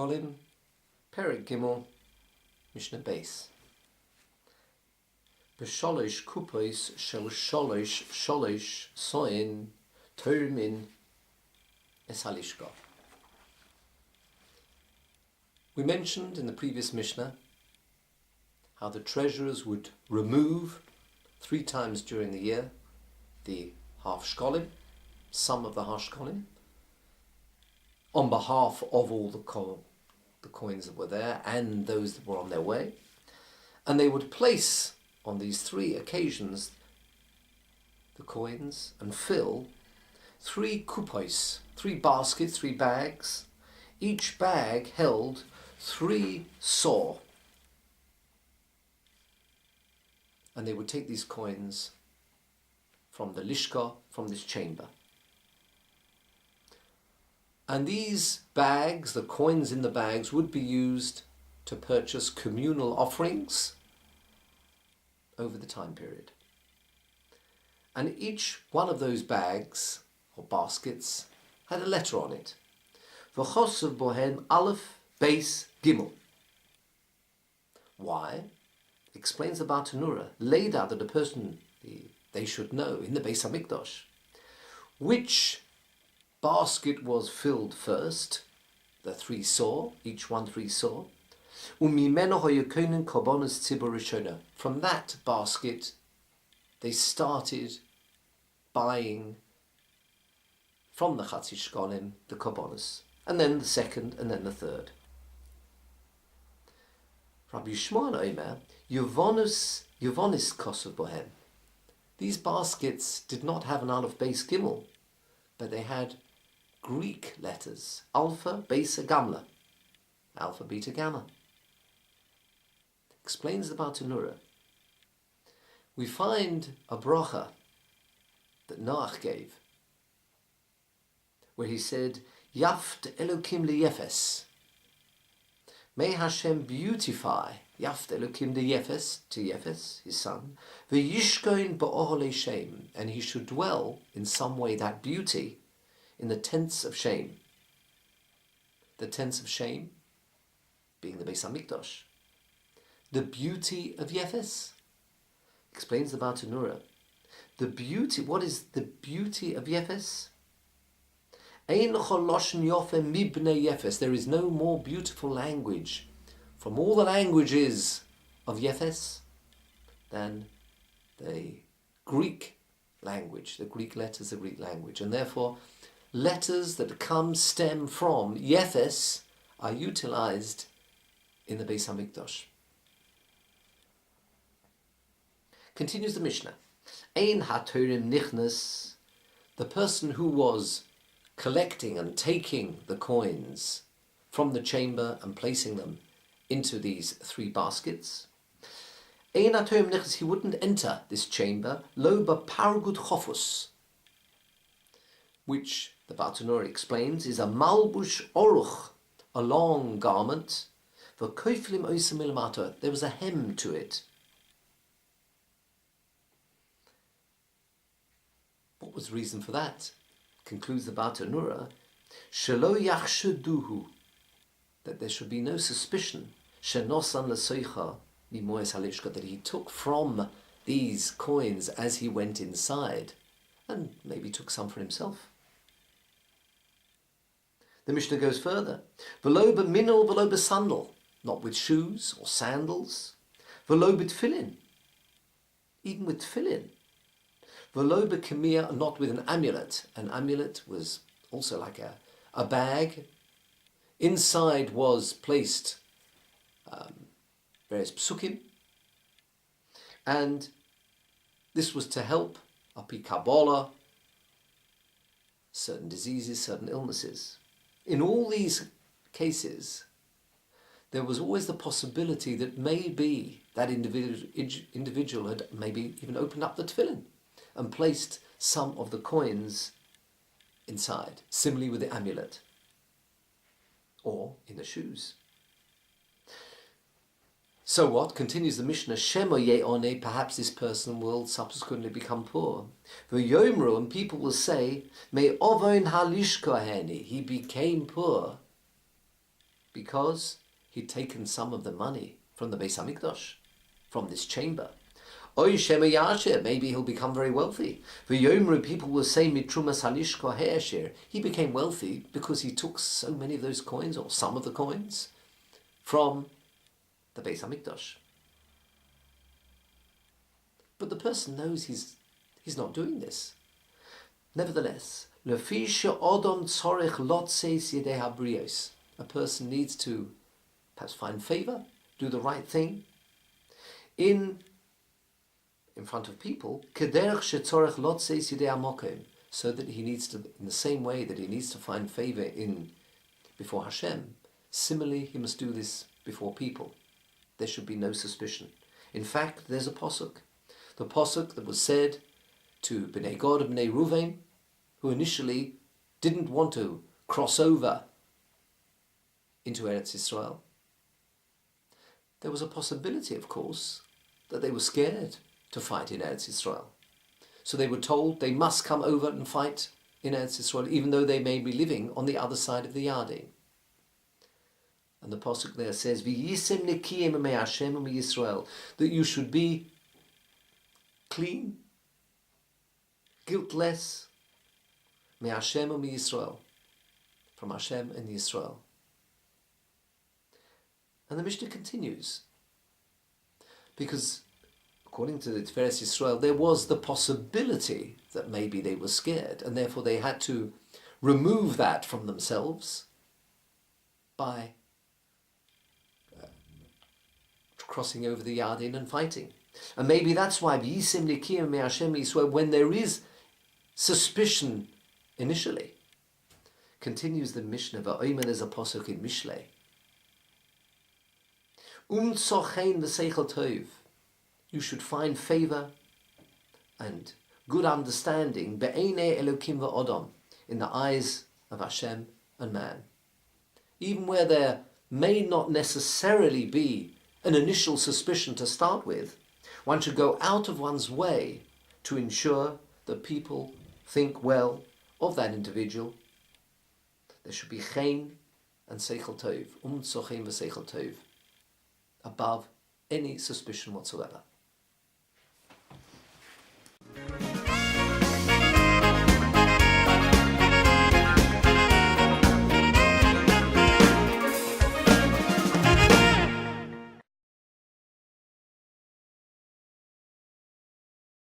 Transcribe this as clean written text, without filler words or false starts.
Shekalim, Perek Gimel, Mishnah Beis. B'sholosh kupos shel sholosh soin termin es halishka. We mentioned in the previous Mishnah how the treasurers would remove 3 times during the year the half shkolim, some of the half shkolim, on behalf of all the coins that were there and those that were on their way, and they would place on these 3 occasions the coins and fill 3 kupos, 3 baskets, 3 bags. Each bag held 3 saw, and they would take these coins from the lishka, from this chamber. And these bags, the coins in the bags, would be used to purchase communal offerings over the time period. And each one of those bags or baskets had a letter on it. V'chosav bohen aleph beis gimel. Why? Explains the Bartanura, laid out that a person, they should know in the Beis HaMikdash which basket was filled first, the 3 saw, each one 3 saw. From that basket, they started buying from the Chatzi Shkolim the korbanos, and then the second, and then the third. Rabbi Yishmael Omer, Yuvonis kosav bohem. These baskets did not have an aleph beis gimel, but they had Greek letters, alpha, beta, gamma, alpha, beta, gamma. Explains the Bartanura. We find a bracha that Noach gave, where he said, Yaft Elokim liyefes. May Hashem beautify Yaft Elokim liyefes, to Yefes, his son, v'yishkoin ba'ohole shem, and he should dwell in some way, that beauty, in the tents of shame. The tents of shame being the Beis HaMikdash. The beauty of Yefes, explains the Bartanura. The beauty, what is the beauty of Yefes? Ein choloshen yofe mibnei Yefes. There is no more beautiful language from all the languages of Yefes than the Greek language, the Greek letters, the Greek language. And therefore, letters that stem from Yefes are utilized in the Beis HaMikdash. Continues the Mishnah. Ein hatorim nichnas, the person who was collecting and taking the coins from the chamber and placing them into these 3 baskets. Ein hatorim nichnas, he wouldn't enter this chamber, lo b'pargud chofus, which the Bartanura explains is a malbush oruch, a long garment. V'koiflim oisem ilmata, there was a hem to it. What was the reason for that? Concludes the Bartanura, shelo yachshaduhu, that there should be no suspicion, shenosan lesoicha mimoes halishka, that he took from these coins as he went inside, and maybe took some for himself. The Mishnah goes further. V'lo b'minol, v'lo b'sandal, not with shoes or sandals. V'lo b'tfilin, even with tfilin. V'lo b'kemiyah, not with an amulet. An amulet was also like a bag. Inside was placed various psukim, and this was to help api Kabbalah, certain diseases, certain illnesses. In all these cases, there was always the possibility that maybe that individual had maybe even opened up the tefillin and placed some of the coins inside, similarly with the amulet, or in the shoes. So what? Continues the Mishnah, Shemo ye'one, perhaps this person will subsequently become poor. V'yomru, and people will say, Me ovon halishka heni, he became poor because he'd taken some of the money from the Beis Hamikdash, from this chamber. Oy Shema Yasher, maybe he'll become very wealthy. V'yomru, people will say mitrumas halishko he'asher. He became wealthy because he took so many of those coins, or some of the coins, from the Beis Hamikdash. But the person knows he's not doing this. Nevertheless, lefi she'odom tzorech lotzeis yedei habrios. A person needs to perhaps find favor, do the right thing in front of people, kederech she'tzorech lotzeis yedei hamokim, so that he needs to, in the same way that he needs to find favor before Hashem, similarly he must do this before people. There should be no suspicion. In fact, there's a posuk. The posuk that was said to Bnei Gad and Bnei Ruvain, who initially didn't want to cross over into Eretz Yisrael. There was a possibility, of course, that they were scared to fight in Eretz Yisrael. So they were told they must come over and fight in Eretz Yisrael, even though they may be living on the other side of the Yarden. And the pasuk there says, "V'yisem nekiyim me'Hashem u'meYisrael," that you should be clean, guiltless, me'Hashem u'meYisrael, from Hashem and Yisrael. And the Mishnah continues, because according to the Tiferes Yisrael, there was the possibility that maybe they were scared, and therefore they had to remove that from themselves by crossing over the Yarden and fighting. And maybe that's why when there is suspicion initially, continues the Mishnah, there's a pasuk in Mishlei, you should find favor and good understanding in the eyes of Hashem and man. Even where there may not necessarily be an initial suspicion to start with, one should go out of one's way to ensure that people think well of that individual. There should be chen and seichel tov, tzochem v'seichel tov, above any suspicion whatsoever.